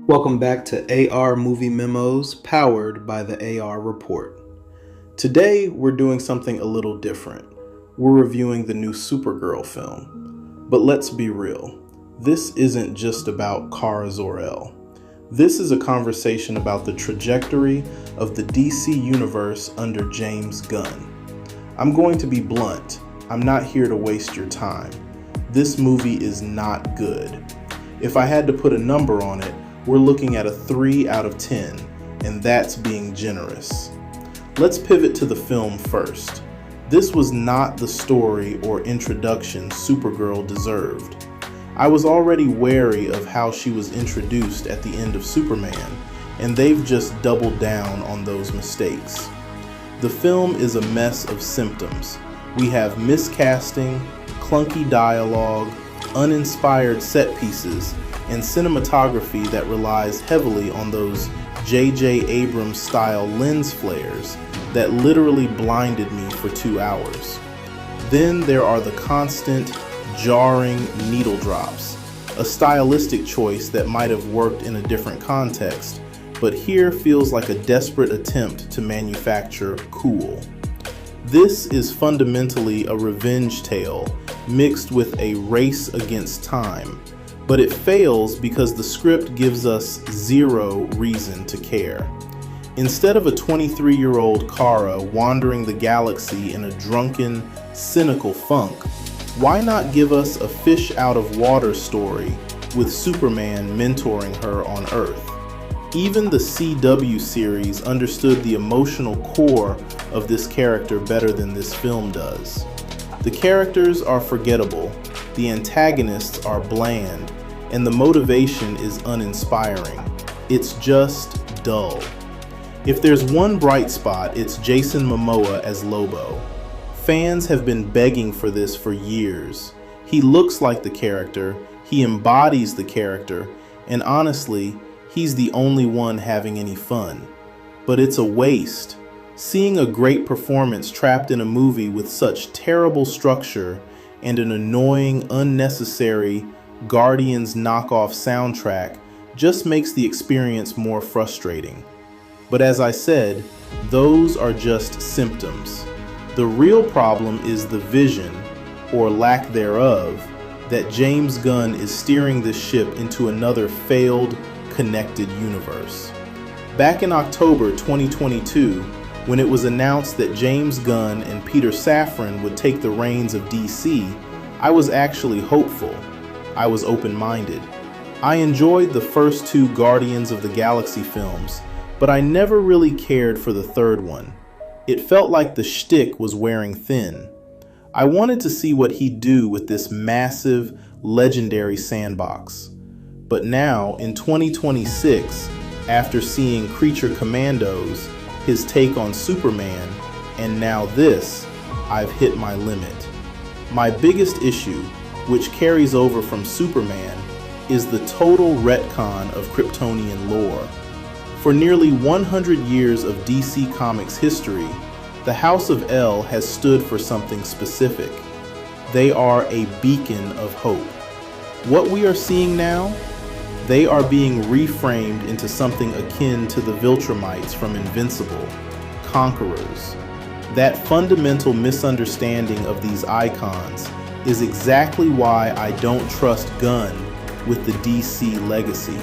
Welcome back to AR Movie Memos, powered by the AR Report. Today, we're doing something a little different. We're reviewing the new Supergirl film. But let's be real, this isn't just about Kara Zor-El. This is a conversation about the trajectory of the DC universe under James Gunn. I'm going to be blunt. I'm not here to waste your time. This movie is not good. If I had to put a number on it, we're looking at a 3 out of 10, and that's being generous. Let's pivot to the film first. This was not the story or introduction Supergirl deserved. I was already wary of how she was introduced at the end of Superman, and they've just doubled down on those mistakes. The film is a mess of symptoms. We have miscasting, clunky dialogue, uninspired set pieces, and cinematography that relies heavily on those J.J. Abrams style lens flares that literally blinded me for 2 hours. Then there are the constant, jarring needle drops, a stylistic choice that might have worked in a different context, but here feels like a desperate attempt to manufacture cool. This is fundamentally a revenge tale mixed with a race against time, but it fails because the script gives us zero reason to care. Instead of a 23-year-old Kara wandering the galaxy in a drunken, cynical funk, why not give us a fish-out-of-water story with Superman mentoring her on Earth? Even the CW series understood the emotional core of this character better than this film does. The characters are forgettable, the antagonists are bland, and the motivation is uninspiring. It's just dull. If there's one bright spot, it's Jason Momoa as Lobo. Fans have been begging for this for years. He looks like the character, he embodies the character, and honestly, he's the only one having any fun. But it's a waste. Seeing a great performance trapped in a movie with such terrible structure and an annoying, unnecessary Guardians knockoff soundtrack just makes the experience more frustrating. But as I said, those are just symptoms. The real problem is the vision, or lack thereof, that James Gunn is steering this ship into another failed, connected universe. Back in October 2022, when it was announced that James Gunn and Peter Safran would take the reins of DC, I was actually hopeful. I was open-minded. I enjoyed the first 2 Guardians of the Galaxy films, but I never really cared for the third one. It felt like the shtick was wearing thin. I wanted to see what he'd do with this massive, legendary sandbox. But now, in 2026, after seeing Creature Commandos, his take on Superman, and now this, I've hit my limit. My biggest issue, which carries over from Superman, is the total retcon of Kryptonian lore. For nearly 100 years of DC Comics history, the House of El has stood for something specific. They are a beacon of hope. What we are seeing now? They are being reframed into something akin to the Viltrumites from Invincible, conquerors. That fundamental misunderstanding of these icons is exactly why I don't trust Gunn with the DC legacy.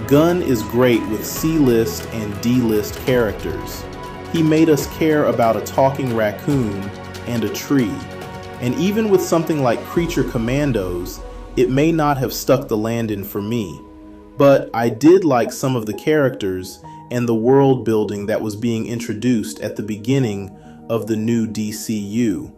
Gunn is great with C-list and D-list characters. He made us care about a talking raccoon and a tree. And even with something like Creature Commandos, it may not have stuck the landing for me. But I did like some of the characters and the world building that was being introduced at the beginning of the new DCU.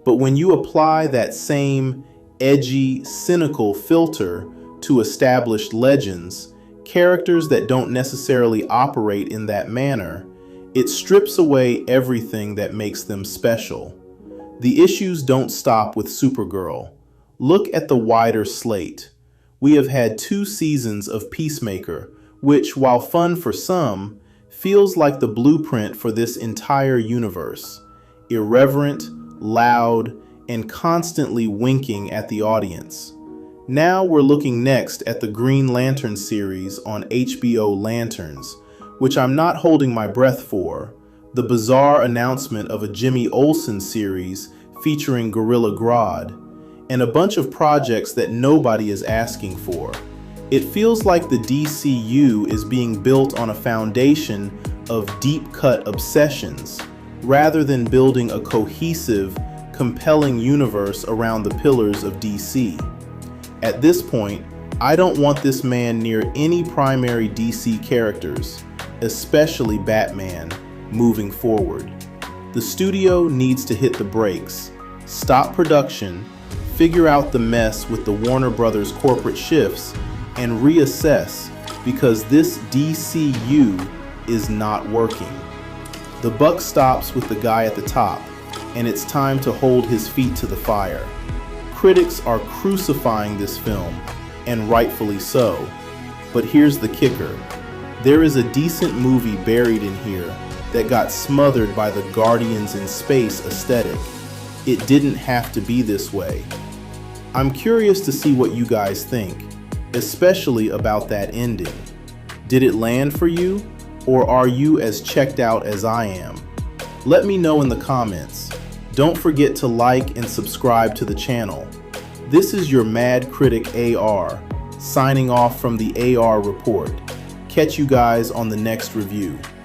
But when you apply that same edgy, cynical filter to established legends, characters that don't necessarily operate in that manner, it strips away everything that makes them special. The issues don't stop with Supergirl. Look at the wider slate. We have had 2 seasons of Peacemaker, which, while fun for some, feels like the blueprint for this entire universe. Irreverent, loud, and constantly winking at the audience. Now we're looking next at the Green Lantern series on HBO Lanterns, which I'm not holding my breath for, the bizarre announcement of a Jimmy Olsen series featuring Gorilla Grodd, and a bunch of projects that nobody is asking for. It feels like the DCU is being built on a foundation of deep-cut obsessions, rather than building a cohesive, compelling universe around the pillars of DC. At this point, I don't want this man near any primary DC characters, especially Batman, moving forward. The studio needs to hit the brakes, stop production, figure out the mess with the Warner Brothers corporate shifts, and reassess, because this DCU is not working. The buck stops with the guy at the top, and it's time to hold his feet to the fire. Critics are crucifying this film, and rightfully so. But here's the kicker. There is a decent movie buried in here that got smothered by the Guardians in Space aesthetic. It didn't have to be this way. I'm curious to see what you guys think, especially about that ending. Did it land for you, or are you as checked out as I am? Let me know in the comments. Don't forget to like and subscribe to the channel. This is your Mad Critic AR, signing off from the AR Report. Catch you guys on the next review.